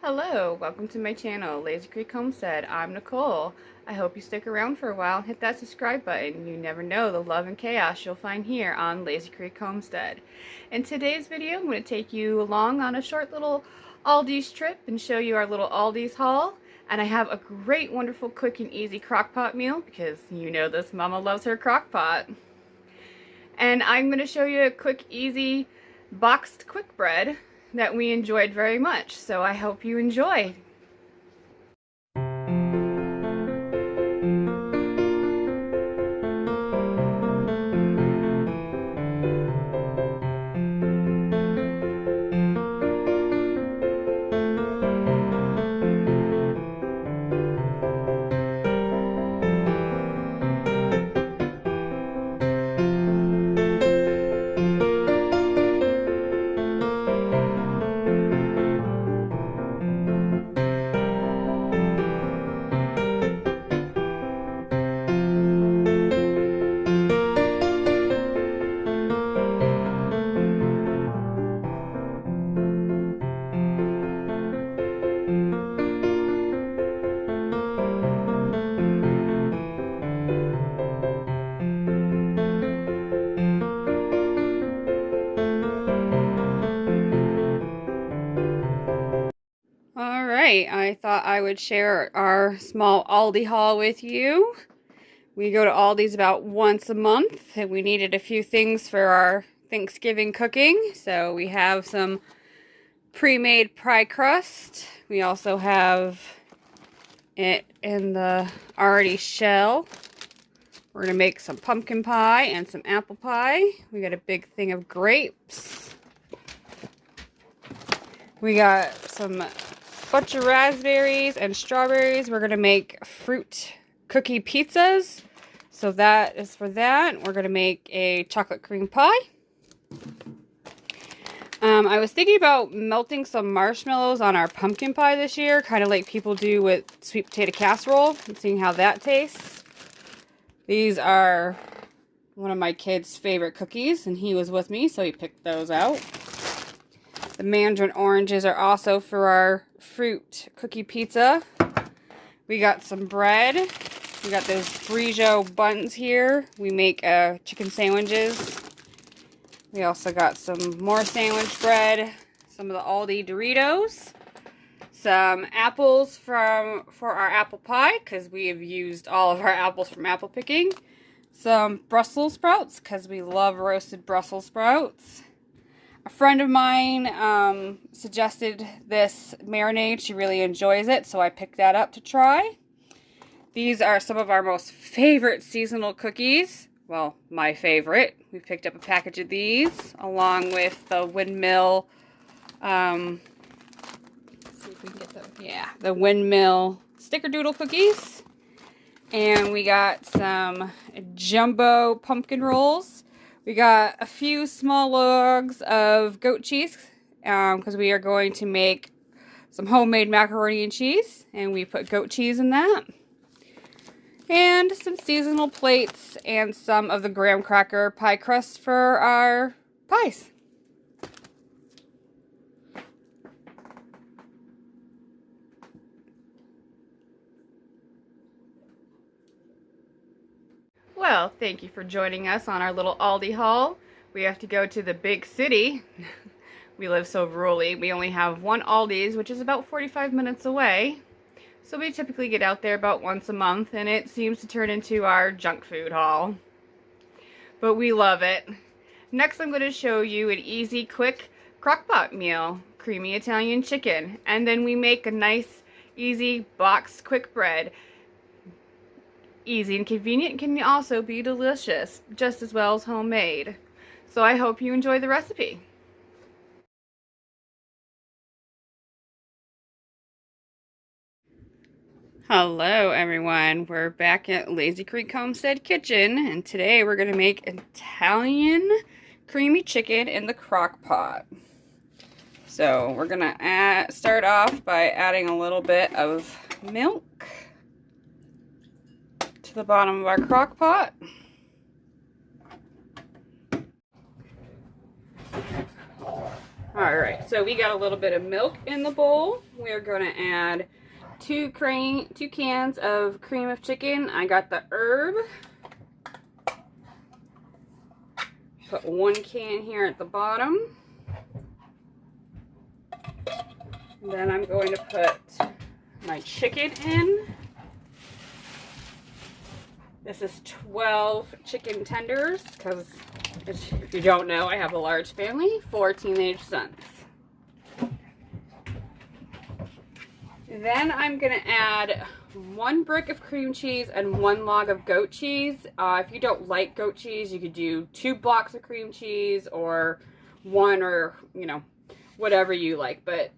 Hello, welcome to my channel, Lazy Creek Homestead. I'm Nicole. I hope you stick around for a while and hit that subscribe button. You never know the love and chaos you'll find here on Lazy Creek Homestead. In today's video, I'm going to take you along on a short little Aldi's trip and show you our little Aldi's haul. And I have a great, wonderful, quick and easy crock pot meal because you know this mama loves her crock pot. And I'm going to show you a quick, easy, boxed quick bread that we enjoyed very much, so I hope you enjoy. Alright, I thought I would share our small Aldi haul with you. We go to Aldi's about once a month, and we needed a few things for our Thanksgiving cooking. So we have some pre-made pie crust. We also have it in the already shell. We're going to make some pumpkin pie and some apple pie. We got a big thing of grapes. We got some bunch of raspberries and strawberries. We're going to make fruit cookie pizzas. So that is for that. We're going to make a chocolate cream pie. I was thinking about melting some marshmallows on our pumpkin pie this year, kind of like people do with sweet potato casserole, and seeing how that tastes. These are one of my kids' favorite cookies, and he was with me, so he picked those out. The mandarin oranges are also for our fruit cookie pizza. We got some bread. We got those Brijo buns here. We make chicken sandwiches. We also got some more sandwich bread. Some of the Aldi Doritos. Some apples for our apple pie, because we have used all of our apples from apple picking. Some Brussels sprouts, because we love roasted Brussels sprouts. A friend of mine suggested this marinade. She really enjoys it, so I picked that up to try. These are some of our most favorite seasonal cookies. Well, my favorite. We picked up a package of these, along with the windmill, let's see if we can get them. Yeah, the windmill snickerdoodle cookies. And we got some jumbo pumpkin rolls. We got a few small logs of goat cheese because we are going to make some homemade macaroni and cheese, and we put goat cheese in that. And some seasonal plates and some of the graham cracker pie crust for our pies. Well, thank you for joining us on our little Aldi haul. We have to go to the big city. We live so rurally. We only have one Aldi's, which is about 45 minutes away. So we typically get out there about once a month, and it seems to turn into our junk food haul. But we love it. Next, I'm going to show you an easy, quick crock-pot meal. Creamy Italian chicken. And then we make a nice, easy, boxed, quick bread. Easy and convenient, can also be delicious, just as well as homemade. So I hope you enjoy the recipe. Hello everyone, we're back at Lazy Creek Homestead Kitchen, and today we're going to make Italian creamy chicken in the crock pot. So we're going to start off by adding a little bit of milk to the bottom of our crock pot. Alright, so we got a little bit of milk in the bowl. We're going to add two cans of cream of chicken. I got the herb. Put 1 can here at the bottom. Then I'm going to put my chicken in. This is 12 chicken tenders because if you don't know, I have a large family, 4 teenage sons. Then I'm going to add 1 brick of cream cheese and 1 log of goat cheese. If you don't like goat cheese, you could do 2 blocks of cream cheese or 1, or, you know, whatever you like. But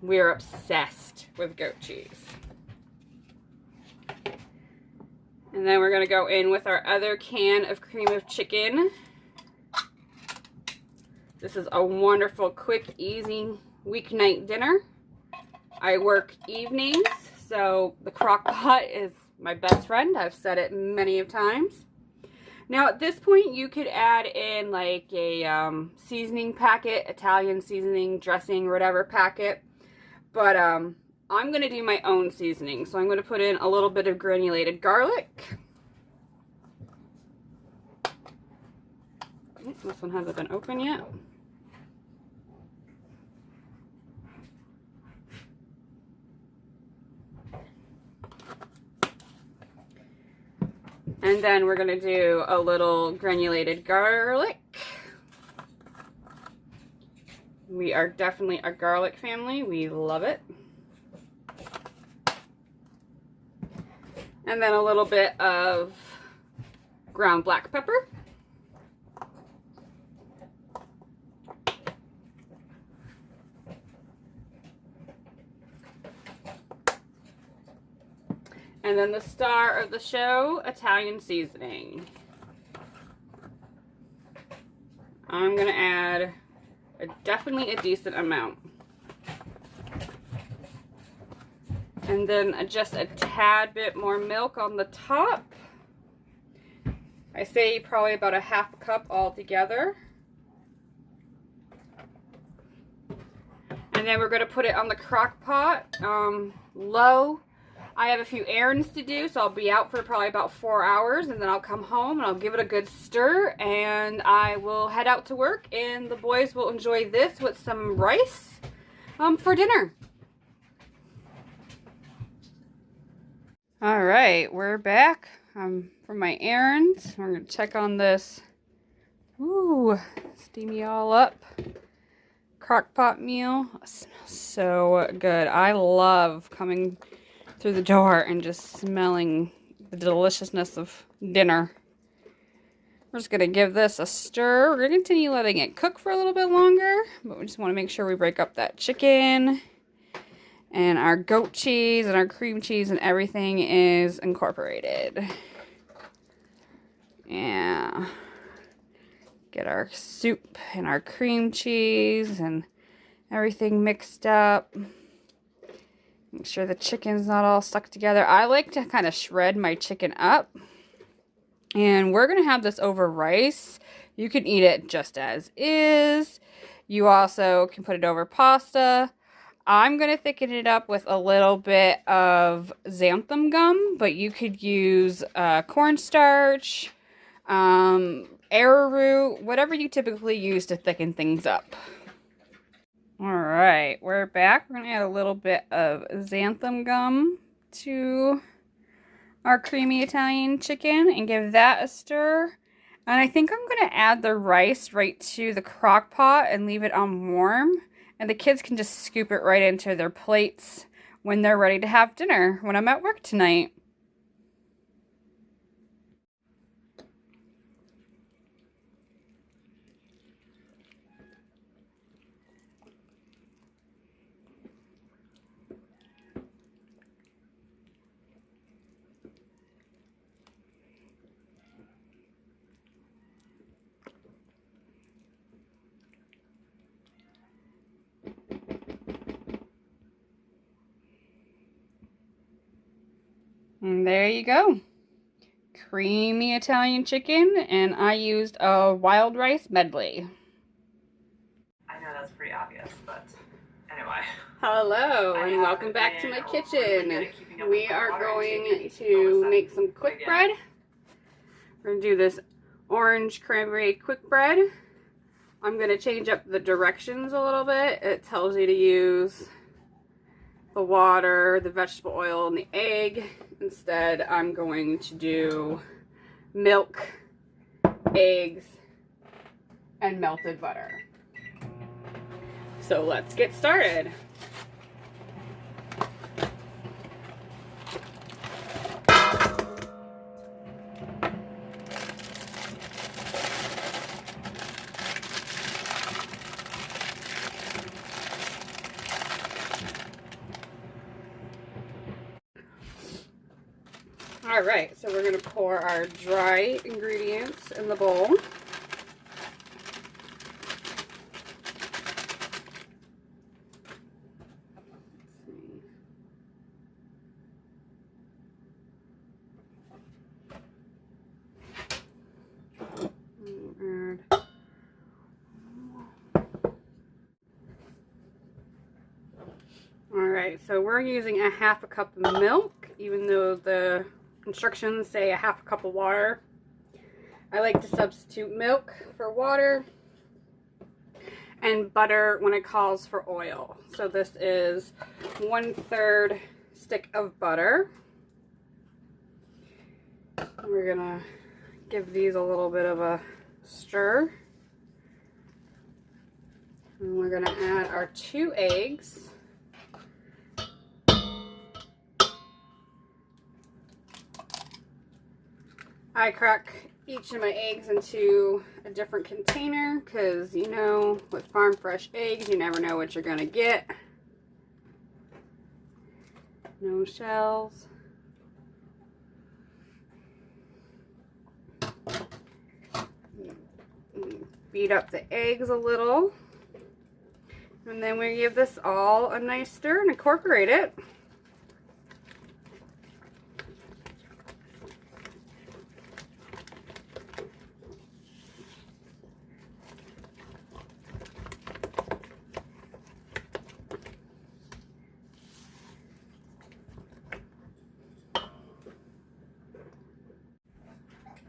we're obsessed with goat cheese. And then we're going to go in with our other can of cream of chicken. This is a wonderful, quick, easy weeknight dinner. I work evenings, so the Crock-Pot is my best friend. I've said it many of times. Now at this point you could add in like a seasoning packet, Italian seasoning, dressing, whatever packet. But I'm going to do my own seasoning. So I'm going to put in a little bit of granulated garlic. This one hasn't been open yet. And then we're going to do a little granulated garlic. We are definitely a garlic family. We love it. And then a little bit of ground black pepper. And then the star of the show, Italian seasoning. I'm going to add definitely a decent amount. And then just a tad bit more milk on the top. I say probably about a ½ cup altogether. And then we're going to put it on the crock pot, low. I have a few errands to do, so I'll be out for probably about 4 hours, and then I'll come home and I'll give it a good stir, and I will head out to work, and the boys will enjoy this with some rice for dinner. All right, we're back from my errands. We're going to check on this. Ooh, steamy all up. Crock-Pot meal. It smells so good. I love coming through the door and just smelling the deliciousness of dinner. We're just going to give this a stir. We're going to continue letting it cook for a little bit longer, but we just want to make sure we break up that chicken and our goat cheese and our cream cheese and everything is incorporated. Yeah. Get our soup and our cream cheese and everything mixed up. Make sure the chicken's not all stuck together. I like to kind of shred my chicken up. And we're going to have this over rice. You can eat it just as is. You also can put it over pasta. I'm going to thicken it up with a little bit of xanthan gum, but you could use cornstarch, arrowroot, whatever you typically use to thicken things up. Alright, we're back. We're going to add a little bit of xanthan gum to our creamy Italian chicken and give that a stir. And I think I'm going to add the rice right to the crock pot and leave it on warm. And the kids can just scoop it right into their plates when they're ready to have dinner when I'm at work tonight. And there you go. Creamy Italian chicken, and I used a wild rice medley. I know that's pretty obvious. Hello and welcome back to my kitchen. We are going to make some quick bread. We're going to do this orange cranberry quick bread. I'm going to change up the directions a little bit. It tells you to use the water, the vegetable oil, and the egg. Instead, I'm going to do milk, eggs, and melted butter. So let's get started. All right, so we're going to pour our dry ingredients in the bowl. Alright, so we're using a half a cup of milk, even though the instructions say a half a cup of water. I like to substitute milk for water and butter when it calls for oil. So this is 1/3 stick of butter. We're gonna give these a little bit of a stir. And we're gonna add our 2 eggs. I crack each of my eggs into a different container because, you know, with farm fresh eggs, you never know what you're going to get. No shells. Beat up the eggs a little. And then we give this all a nice stir and incorporate it.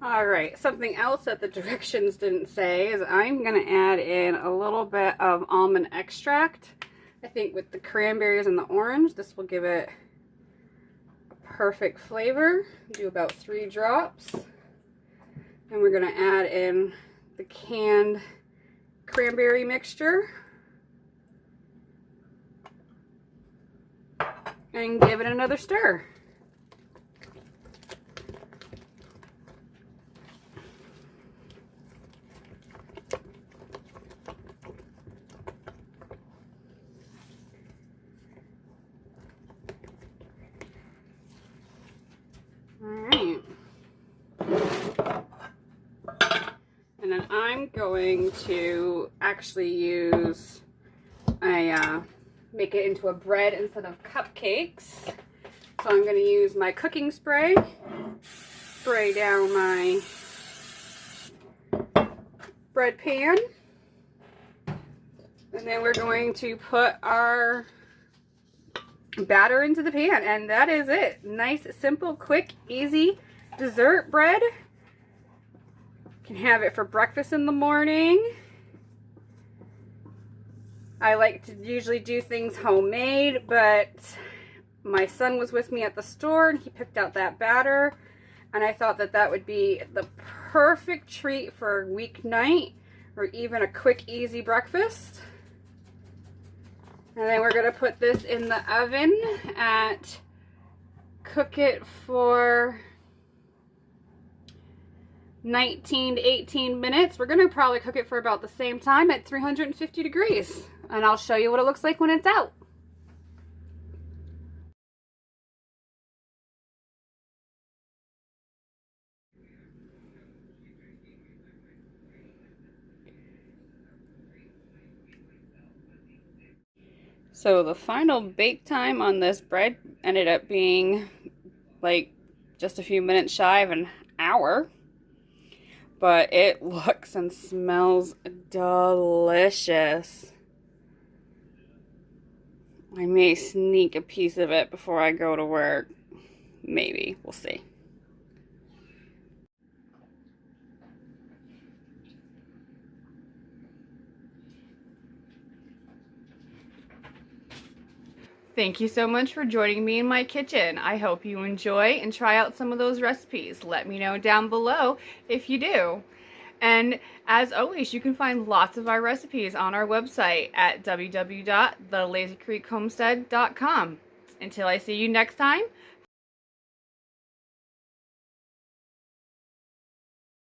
Alright, something else that the directions didn't say is I'm going to add in a little bit of almond extract. I think with the cranberries and the orange, this will give it a perfect flavor. Do about 3 drops. And we're going to add in the canned cranberry mixture. And give it another stir. Alright, and then I'm going to actually use make it into a bread instead of cupcakes. So I'm going to use my cooking spray, spray down my bread pan, and then we're going to put our batter into the pan, and that is it. Nice, simple, quick, easy dessert bread. You can have it for breakfast in the morning. I like to usually do things homemade, but my son was with me at the store and he picked out that batter, and I thought that that would be the perfect treat for a weeknight or even a quick, easy breakfast. And then we're going to put this in the oven at, cook it for 19 to 18 minutes. We're going to probably cook it for about the same time at 350 degrees. And I'll show you what it looks like when it's out. So the final bake time on this bread ended up being like just a few minutes shy of an hour. But it looks and smells delicious. I may sneak a piece of it before I go to work. Maybe. We'll see. Thank you so much for joining me in my kitchen. I hope you enjoy and try out some of those recipes. Let me know down below if you do. And as always, you can find lots of our recipes on our website at www.thelazycreekhomestead.com. Until I see you next time,